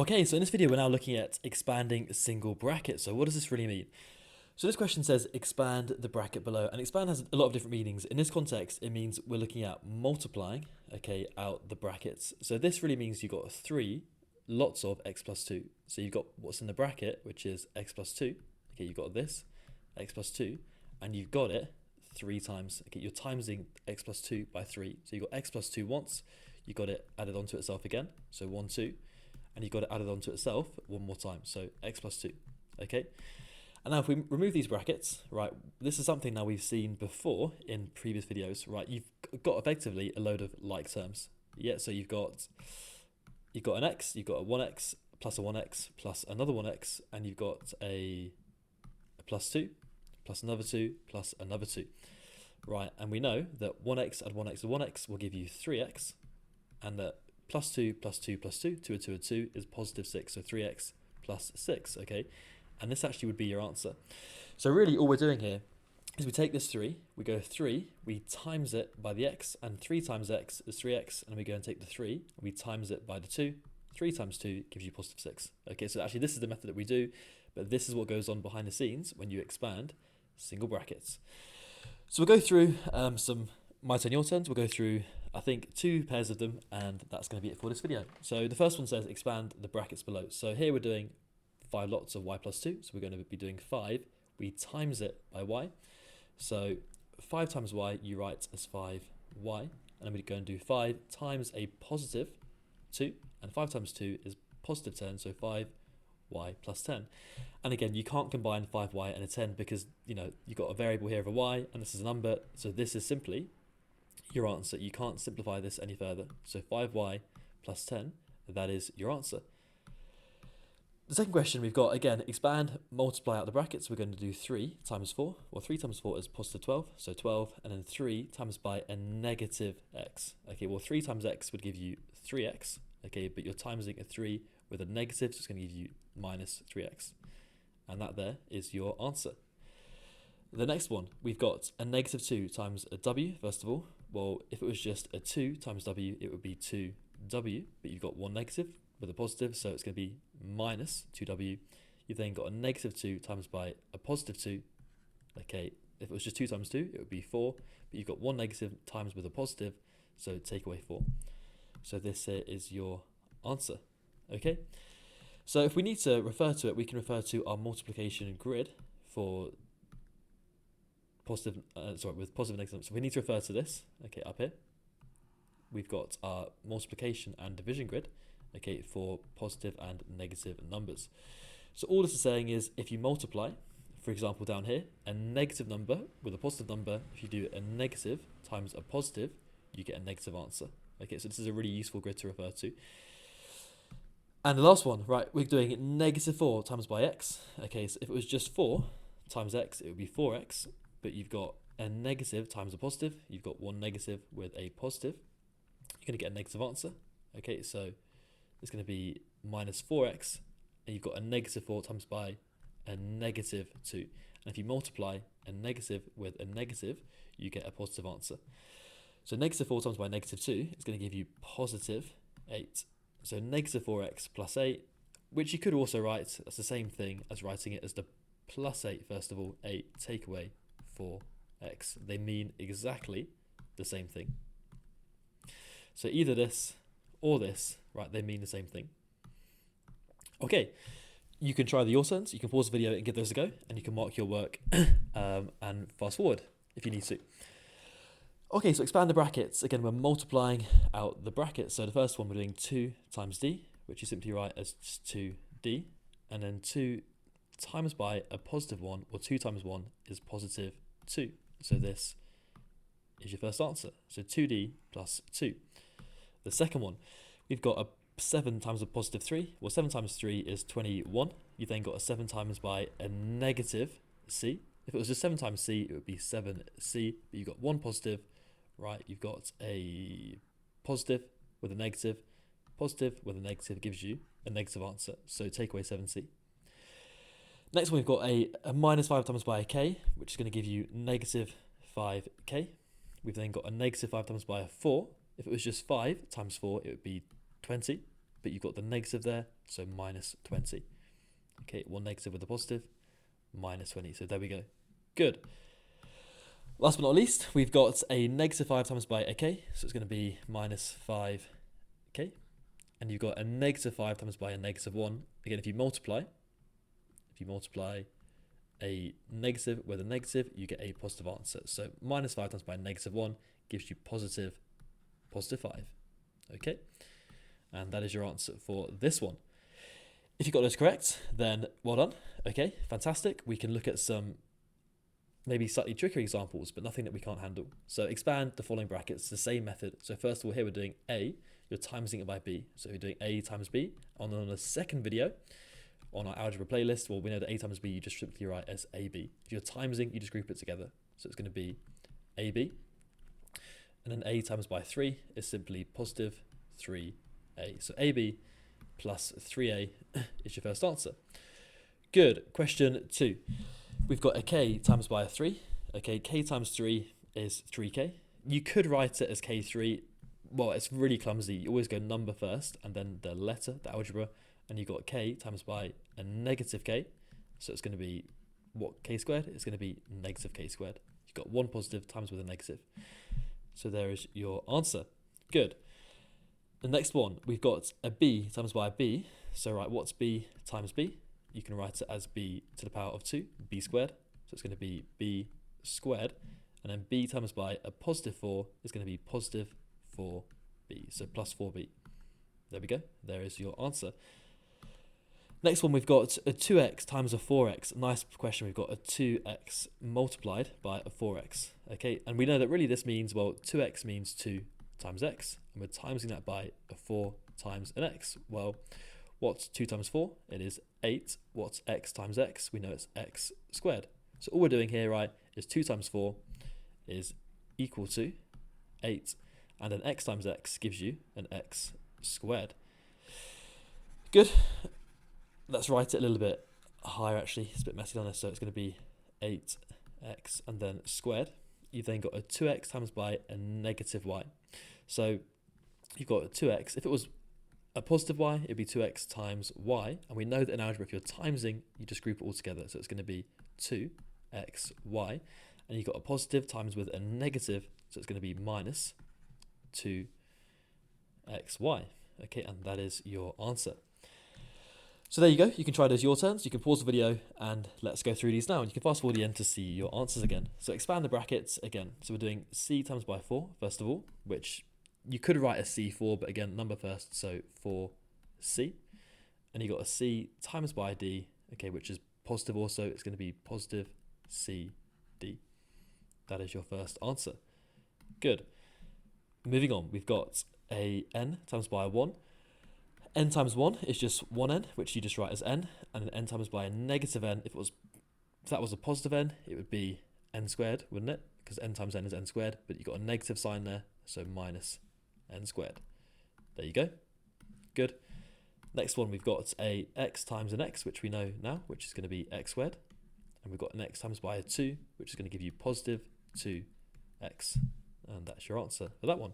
Okay, so in this video, we're now looking at expanding a single bracket. So what does this really mean? So this question says expand the bracket below, and expand has a lot of different meanings. In this context, it means we're looking at multiplying, okay, out the brackets. So this really means you've got three lots of x plus 2. So you've got what's in the bracket, which is x plus 2. Okay, you've got this, x plus 2, and you've got it 3 times. Okay, you're timesing x plus 2 by 3. So you've got x plus 2 once, you got it added onto itself again, so 1, 2. And you've got it added onto itself one more time, so x plus 2, okay? And now if we remove these brackets, right, this is something now we've seen before in previous videos, right? You've got effectively a load of like terms. Yeah, so you've got an x, you've got a 1x plus a 1x plus another 1x, and you've got a plus 2 plus another 2 plus another 2, right? And we know that 1x add 1x to 1x will give you 3x, and that plus 2 plus 2 plus 2, 2 and 2 and 2 is positive 6, so 3x plus 6, okay? And this actually would be your answer. So really all we're doing here is we take this 3, we go 3, we times it by the x, and 3 times x is 3x, and we go and take the 3, and we times it by the 2. 3 times 2 gives you positive 6. Okay, so actually this is the method that we do, but this is what goes on behind the scenes when you expand single brackets. So we'll go through some my turn, your turns. We'll go through, I think, 2 pairs of them, and that's going to be it for this video. So the first one says expand the brackets below. So here we're doing 5 lots of y plus 2. So we're going to be doing 5. We times it by y. So 5 times y you write as 5y. And then we go and do 5 times a positive 2. And 5 times 2 is positive 10. So 5y plus 10. And again, you can't combine 5y and a 10 because, you know, you've got a variable here of a y, and this is a number. So this is simply your answer. You can't simplify this any further. So 5y plus 10, that is your answer. The second question we've got, again, expand, multiply out the brackets. We're going to do 3 times 4. Well, 3 times 4 is positive 12, so 12, and then 3 times by a negative x. Okay, well, 3 times x would give you 3x, okay, but you're timesing a 3 with a negative, so it's going to give you minus 3x. And that there is your answer. The next one, we've got a negative 2 times a w, first of all. Well, if it was just a 2 times w, it would be 2w, but you've got one negative with a positive, so it's going to be minus 2w. You've then got a negative 2 times by a positive 2. Okay, if it was just 2 times 2, it would be 4, but you've got one negative times with a positive, so take away 4. So this here is your answer, okay? So if we need to refer to it, we can refer to our multiplication grid for with positive and negative. So we need to refer to this, okay, up here. We've got our multiplication and division grid, okay, for positive and negative numbers. So all this is saying is if you multiply, for example, down here, a negative number with a positive number, if you do a negative times a positive, you get a negative answer. Okay, so this is a really useful grid to refer to. And the last one, right, we're doing negative 4 times by x. Okay, so if it was just 4 times x, it would be 4x. But you've got a negative times a positive. You've got one negative with a positive. You're going to get a negative answer. Okay, so it's going to be minus 4x. And you've got a negative 4 times by a negative 2. And if you multiply a negative with a negative, you get a positive answer. So negative 4 times by negative 2 is going to give you positive 8. So negative 4x plus 8, which you could also write, that's the same thing as writing it as the plus 8, first of all, 8 take away 4x. They mean exactly the same thing. So either this or this, right, they mean the same thing. Okay, you can try the your turns. You can pause the video and give those a go, and you can mark your work and fast forward if you need to. Okay, so expand the brackets. Again, we're multiplying out the brackets. So the first one, we're doing 2 times d, which you simply write as 2d, and then 2 times by a positive 1, or 2 times 1 is positive 2. So this is your first answer. So 2d plus 2. The second one, we've got a 7 times a positive 3. Well, 7 times 3 is 21. You've then got a 7 times by a negative c. If it was just 7 times c, it would be 7c, but you've got one positive, right? You've got a positive with a negative. Positive with a negative gives you a negative answer. So take away 7c. Next one, we've got a minus 5 times by a k, which is going to give you negative 5k. We've then got a negative 5 times by a 4. If it was just 5 times 4, it would be 20. but you've got the negative there, so minus 20. Okay, one negative with a positive, minus 20. So there we go. Good. Last but not least, we've got a negative 5 times by a k, so it's going to be minus 5k. And you've got a negative 5 times by a negative 1. Again, if you multiply a negative with a negative, you get a positive answer. So minus 5 times by negative 1 gives you positive 5. Okay, and that is your answer for this one. If you got those correct, then well done. Okay, fantastic. We can look at some maybe slightly trickier examples, but nothing that we can't handle. So expand the following brackets, the same method. So first of all, here we're doing A, you're timesing it by B. So you're doing A times B. On the second video, on our algebra playlist, well, we know that A times B, you just simply write as AB. If you're timesing, you just group it together. So it's going to be AB. And then A times by 3 is simply positive 3A. So AB plus 3A is your first answer. Good. Question 2. We've got a K times by a 3. Okay, K times 3 is 3K. You could write it as K3. Well, it's really clumsy. You always go number first and then the letter, the algebra, and you've got K times by a negative K. So it's going to be, what, K squared? It's going to be negative K squared. You've got one positive times with a negative. So there is your answer. Good. The next one, we've got a B times by a B. So right, what's B times B? You can write it as B to the power of 2, B squared. So it's going to be B squared. And then B times by a positive 4 is going to be positive 4B. So plus 4B. There we go. There is your answer. Next one, we've got a 2x times a 4x. Nice question. We've got a 2x multiplied by a 4x. Okay, and we know that really this means, well, 2x means 2 times x, and we're timesing that by a 4 times an x. Well, what's 2 times 4? It is 8. What's x times x? We know it's x squared. So all we're doing here, right, is 2 times 4 is equal to 8, and an x times x gives you an x squared. Good. Let's write it a little bit higher actually. It's a bit messy on this, so it's going to be 8x and then squared. You've then got a 2x times by a negative y. So you've got a 2x. If it was a positive y, it'd be 2x times y. And we know that in algebra, if you're timesing, you just group it all together. So it's going to be 2xy. And you've got a positive times with a negative, so it's going to be minus 2xy. Okay, and that is your answer. So there you go. You can try those your turns. You can pause the video and let's go through these now. And you can fast forward the end to see your answers again. So expand the brackets again. So we're doing C times by 4, first of all, which you could write as C4, but again, number first, so 4C. And you got a C times by D, okay, which is positive also. It's going to be positive CD. That is your first answer. Good. Moving on, we've got a N times by a 1. N times 1 is just 1n, which you just write as n, and an n times by a negative n, if that was a positive n, it would be n squared, wouldn't it? Because n times n is n squared, but you've got a negative sign there, so minus n squared. There you go. Good. Next one, we've got a x times an x, which we know now, which is going to be x squared. And we've got an x times by a 2, which is going to give you positive 2x. And that's your answer for that one.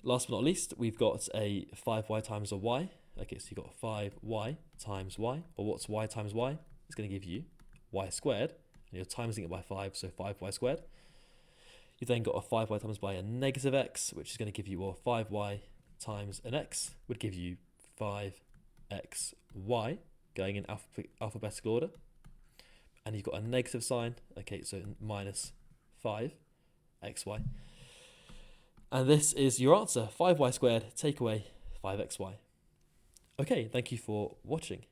Last but not least, we've got a 5y times a y. Okay, so you've got 5y times y, or what's y times y? It's going to give you y squared, and you're timesing it by 5, so 5y squared. You've then got a 5y times by a negative x, which is going to give you, or 5y times an x would give you 5xy, going in alphabetical order. And you've got a negative sign, okay, so minus 5xy. And this is your answer, 5y squared, take away 5xy. Okay, thank you for watching.